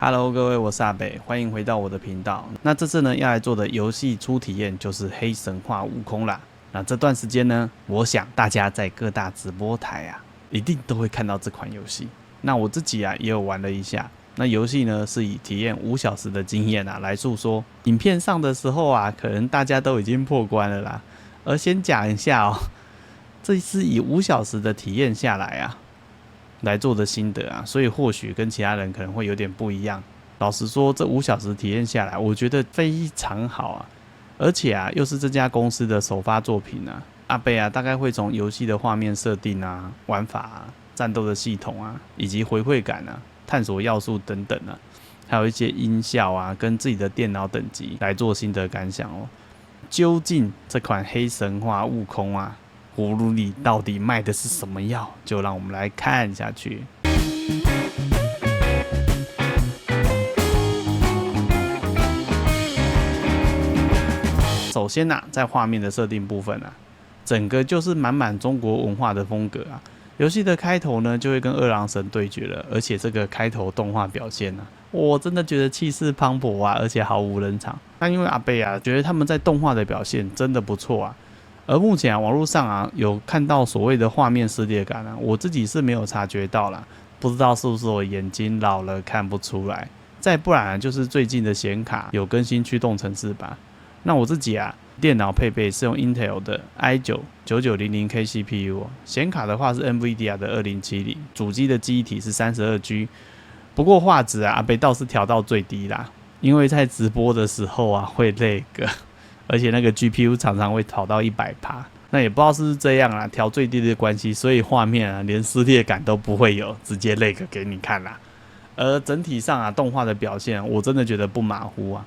Hello，各位，我是阿北，欢迎回到我的频道。那这次呢，要来做的游戏初体验就是《黑神话：悟空》啦。那这段时间呢，我想大家在各大直播台啊，一定都会看到这款游戏。那我自己啊，也有玩了一下。那游戏呢，是以体验5小时的经验啊来诉说。影片上的时候啊，可能大家都已经破关了啦。而先讲一下哦，这是以5小时的体验下来啊。来做的心得啊，所以或许跟其他人可能会有点不一样。老实说，这5小时体验下来，我觉得非常好啊，而且啊，又是这家公司的首发作品啊。阿贝啊，大概会从游戏的画面设定啊、玩法啊、战斗的系统啊，以及回馈感啊、探索要素等等啊，还有一些音效啊，跟自己的电脑等级来做心得感想哦。究竟这款黑神话悟空啊，葫芦里到底卖的是什么药？就让我们来看下去。首先啊，在画面的设定部分啊，整个就是满满中国文化的风格啊。游戏的开头呢，就会跟二郎神对决了，而且这个开头动画表现啊，我真的觉得气势磅礴啊，而且毫无冷场。那因为阿贝啊，觉得他们在动画的表现真的不错啊。而目前啊，网络上啊有看到所谓的画面撕裂感啊，我自己是没有察觉到啦，不知道是不是我眼睛老了看不出来。再不然啊，就是最近的显卡有更新驱动程式吧。那我自己啊，电脑配备是用 Intel 的 i9-9900K CPU， 显卡的话是 NVIDIA 的2070，主机的记忆体是 32G。不过画质啊，阿北倒是调到最低啦，因为在直播的时候啊会那个。而且那个 GPU 常常会跑到100%，那也不知道是不是这样啦，调最低的关系，所以画面啊连撕裂感都不会有，直接lag给你看啦。而整体上啊，动画的表现我真的觉得不马虎啊，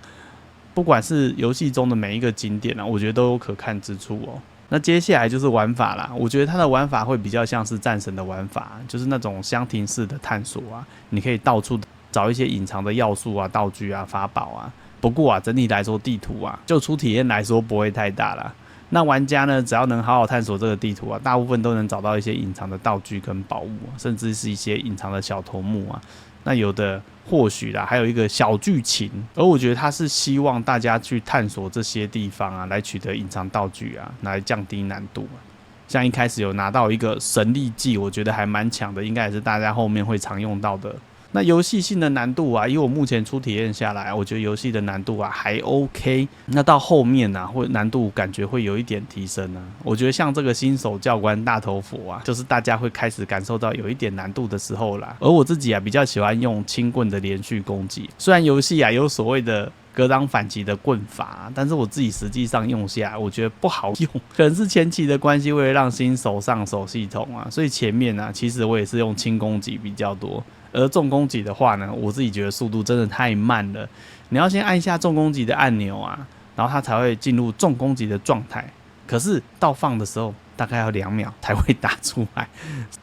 不管是游戏中的每一个景点啊，我觉得都有可看之处哦。那接下来就是玩法啦，我觉得它的玩法会比较像是战神的玩法，就是那种箱庭式的探索啊，你可以到处找一些隐藏的要素啊、道具啊、法宝啊。不过啊，整体来说地图啊，就初体验来说不会太大啦。那玩家呢，只要能好好探索这个地图啊，大部分都能找到一些隐藏的道具跟宝物啊，甚至是一些隐藏的小头目啊。那有的或许啦，还有一个小剧情，而我觉得他是希望大家去探索这些地方啊，来取得隐藏道具啊，来降低难度啊。像一开始有拿到一个神力技，我觉得还蛮强的，应该也是大家后面会常用到的。那游戏性的难度啊，以我目前初体验下来，我觉得游戏的难度啊还 OK。那到后面啊，会难度感觉会有一点提升啊。我觉得像这个新手教官大头佛啊，就是大家会开始感受到有一点难度的时候啦。而我自己啊，比较喜欢用轻棍的连续攻击。虽然游戏啊有所谓的格挡反击的棍法，但是我自己实际上用下，我觉得不好用，可能是前期的关系，为了让新手上手系统啊，所以前面啊，其实我也是用轻攻击比较多。而重攻击的话呢，我自己觉得速度真的太慢了。你要先按下重攻击的按钮啊，然后它才会进入重攻击的状态。可是到放的时候，大概要2秒才会打出来。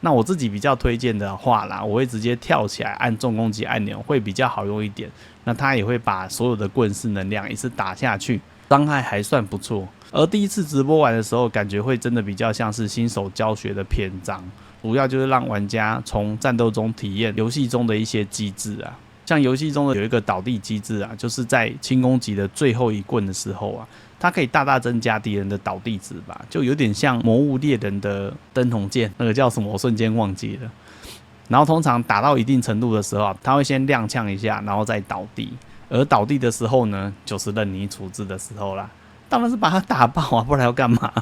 那我自己比较推荐的话啦，我会直接跳起来按重攻击按钮，会比较好用一点。那它也会把所有的棍式能量一次打下去，伤害还算不错。而第一次直播玩的时候，感觉会真的比较像是新手教学的篇章。主要就是让玩家从战斗中体验游戏中的一些机制啊，像游戏中的有一个倒地机制啊，就是在轻攻击的最后一棍的时候啊，它可以大大增加敌人的倒地值吧，就有点像魔物猎人的灯筒剑，那个叫什么我瞬间忘记了。然后通常打到一定程度的时候啊，它会先踉跄一下，然后再倒地，而倒地的时候呢，就是任你处置的时候啦。当然是把它打爆啊，不然要干嘛？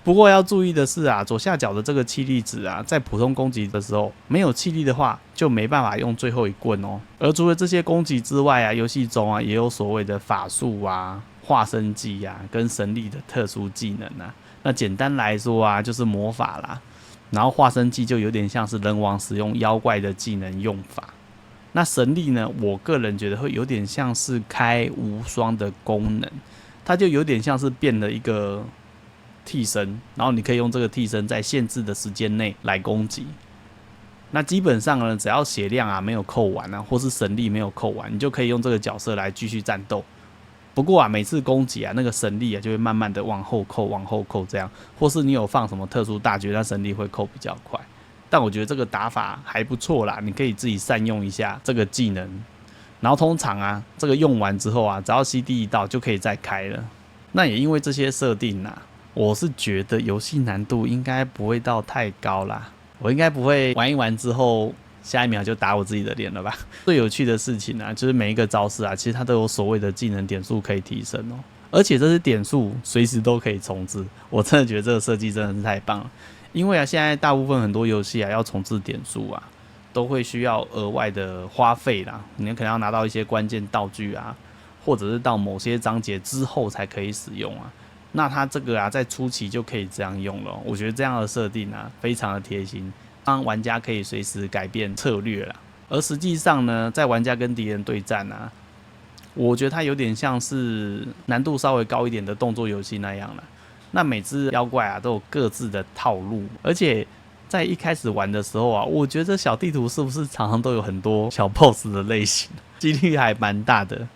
不过要注意的是啊，左下角的这个气力值啊，在普通攻击的时候没有气力的话，就没办法用最后一棍哦。而除了这些攻击之外啊，游戏中啊也有所谓的法术啊、化身技啊跟神力的特殊技能啊。那简单来说啊，就是魔法啦。然后化身技就有点像是人王使用妖怪的技能用法。那神力呢，我个人觉得会有点像是开无双的功能。它就有点像是变了一个替身，然后你可以用这个替身在限制的时间内来攻击。那基本上呢，只要血量啊没有扣完啊，或是神力没有扣完，你就可以用这个角色来继续战斗。不过啊，每次攻击啊，那个神力啊就会慢慢的往后扣，往后扣这样，或是你有放什么特殊大绝，那神力会扣比较快。但我觉得这个打法还不错啦，你可以自己善用一下这个技能。然后通常啊，这个用完之后啊，只要 CD 一到就可以再开了。那也因为这些设定啊，我是觉得游戏难度应该不会到太高啦。我应该不会玩一玩之后，下一秒就打我自己的脸了吧？最有趣的事情啊，就是每一个招式啊，其实它都有所谓的技能点数可以提升哦。而且这些点数随时都可以重置，我真的觉得这个设计真的是太棒了。因为啊，现在大部分很多游戏啊要重置点数啊，都会需要额外的花费啦，你可能要拿到一些关键道具啊，或者是到某些章节之后才可以使用啊。那它这个啊，在初期就可以这样用了，我觉得这样的设定啊，非常的贴心，让玩家可以随时改变策略啦。而实际上呢，在玩家跟敌人对战啊，我觉得它有点像是难度稍微高一点的动作游戏那样啦。那每只妖怪啊都有各自的套路，而且在一开始玩的时候啊，我觉得小地图是不是常常都有很多小 BOSS 的类型，几率还蛮大的。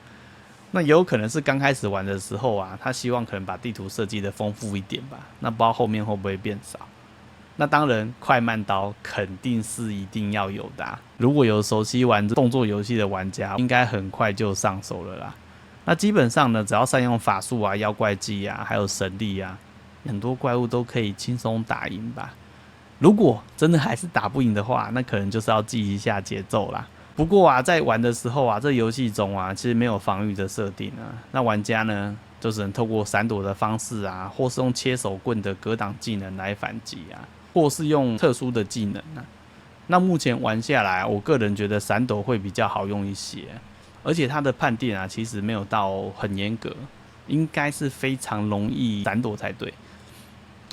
那也有可能是刚开始玩的时候啊，他希望可能把地图设计的丰富一点吧。那不知道后面会不会变少？那当然，快慢刀肯定是一定要有的啊。如果有熟悉玩动作游戏的玩家，应该很快就上手了啦。那基本上呢，只要善用法术啊、妖怪技啊，还有神力啊，很多怪物都可以轻松打赢吧。如果真的还是打不赢的话，那可能就是要记一下节奏啦。不过啊，在玩的时候啊，这游戏中啊，其实没有防御的设定啊。那玩家呢，就只能透过闪躲的方式啊，或是用切手棍的格挡技能来反击啊，或是用特殊的技能啊。那目前玩下来，我个人觉得闪躲会比较好用一些，而且它的判定啊，其实没有到很严格，应该是非常容易闪躲才对。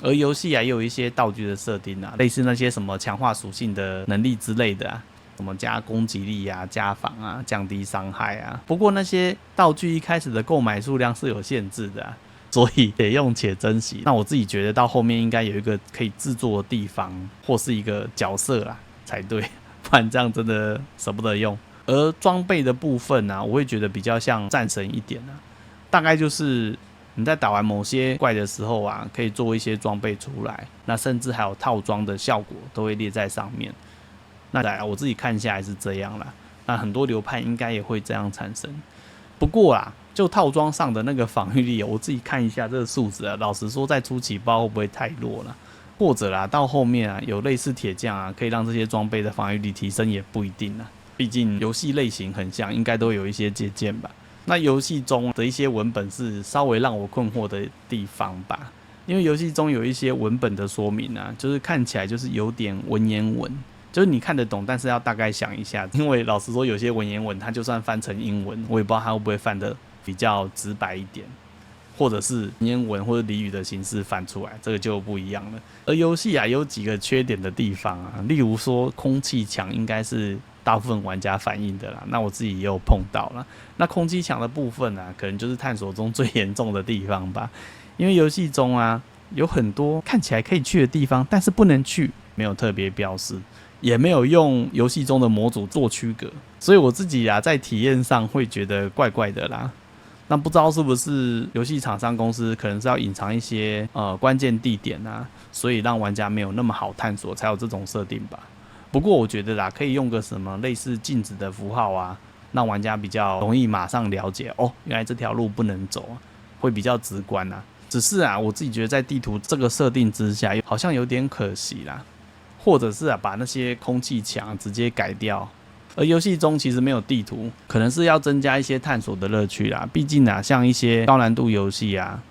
而游戏啊，也有一些道具的设定啊，类似那些什么强化属性的能力之类的啊。什么加攻击力啊、加防啊、降低伤害啊。不过那些道具一开始的购买数量是有限制的啊，所以得用且珍惜。那我自己觉得到后面应该有一个可以制作的地方，或是一个角色啦才对，不然这样真的舍不得用。而装备的部分啊，我会觉得比较像战神一点啊，大概就是你在打完某些怪的时候啊，可以做一些装备出来，那甚至还有套装的效果都会列在上面。那我自己看下来是这样啦，那很多流派应该也会这样产生。不过啦，就套装上的那个防御力，我自己看一下这个数值啊，老实说在初期不知道会不会太弱了，或者啦到后面啊有类似铁匠啊，可以让这些装备的防御力提升也不一定啦。毕竟游戏类型很像，应该都有一些借鉴吧。那游戏中的一些文本是稍微让我困惑的地方吧，因为游戏中有一些文本的说明啊，就是看起来就是有点文言文。就是你看得懂，但是要大概想一下，因为老实说，有些文言文它就算翻成英文，我也不知道它会不会翻得比较直白一点，或者是文言文或者俚语的形式翻出来，这个就不一样了。而游戏啊，有几个缺点的地方啊，例如说空气墙应该是大部分玩家反映的啦，那我自己也有碰到啦。那空气墙的部分啊，可能就是探索中最严重的地方吧，因为游戏中啊有很多看起来可以去的地方，但是不能去，没有特别标示。也没有用游戏中的模组做区隔，所以我自己啊在体验上会觉得怪怪的啦。那不知道是不是游戏厂商公司可能是要隐藏一些关键地点啊，所以让玩家没有那么好探索，才有这种设定吧。不过我觉得啦，可以用个什么类似镜子的符号啊，让玩家比较容易马上了解哦，原来这条路不能走，会比较直观啊。只是啊，我自己觉得在地图这个设定之下，好像有点可惜啦。或者是把那些空气墙直接改掉，而游戏中其实没有地图，可能是要增加一些探索的乐趣啦。毕竟啊，像一些高难度游戏啊，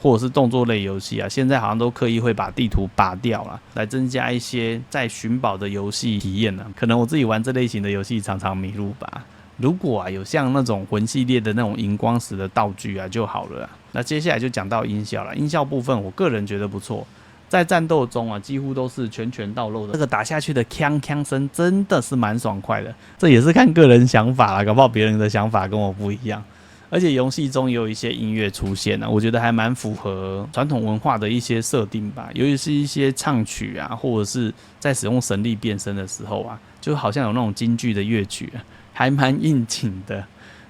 或者是动作类游戏啊，现在好像都刻意会把地图拔掉啦，来增加一些在寻宝的游戏体验呢。可能我自己玩这类型的游戏常常迷路吧。如果啊有像那种魂系列的那种荧光石的道具啊就好了啦。那接下来就讲到音效了，音效部分我个人觉得不错。在战斗中啊，几乎都是拳拳到肉的，这个打下去的锵锵声真的是蛮爽快的。这也是看个人想法啦，搞不好别人的想法跟我不一样。而且游戏中也有一些音乐出现啊，我觉得还蛮符合传统文化的一些设定吧。尤其是一些唱曲啊，或者是在使用神力变身的时候啊，就好像有那种京剧的乐曲啊，还蛮应景的。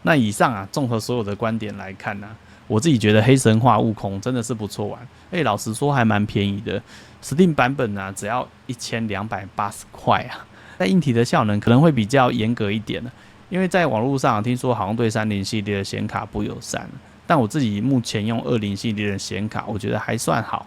那以上啊，综合所有的观点来看啊，我自己觉得黑神话悟空真的是不错玩，老实说还蛮便宜的 ，Steam 版本啊只要1280块啊。在硬体的效能可能会比较严格一点的，因为在网络上听说好像对30系列的显卡不友善，但我自己目前用20系列的显卡，我觉得还算好。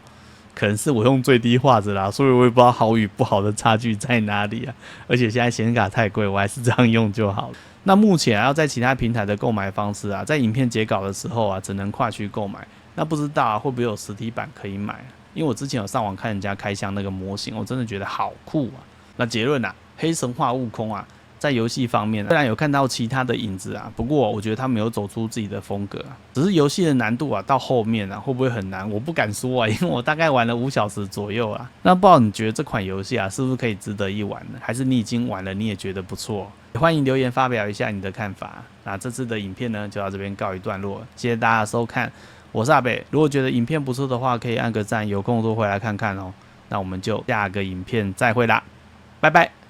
可能是我用最低画质啦，所以我也不知道好与不好的差距在哪里啊。而且现在显卡太贵，我还是这样用就好了。那目前要在其他平台的购买方式啊，在影片截稿的时候啊，只能跨区购买。那不知道啊，会不会有实体版可以买？因为我之前有上网看人家开箱那个模型，我真的觉得好酷啊。那结论啊，黑神话悟空啊，在游戏方面虽然有看到其他的影子啊，不过我觉得他没有走出自己的风格啊。只是游戏的难度啊，到后面啊会不会很难，我不敢说啊，因为我大概玩了5小时左右啊。那不知道你觉得这款游戏啊，是不是可以值得一玩呢？还是你已经玩了，你也觉得不错？欢迎留言发表一下你的看法。那这次的影片呢，就到这边告一段落，谢谢大家的收看，我是阿北。如果觉得影片不错的话，可以按个赞，有空多回来看看哦。那我们就下个影片再会啦，拜拜。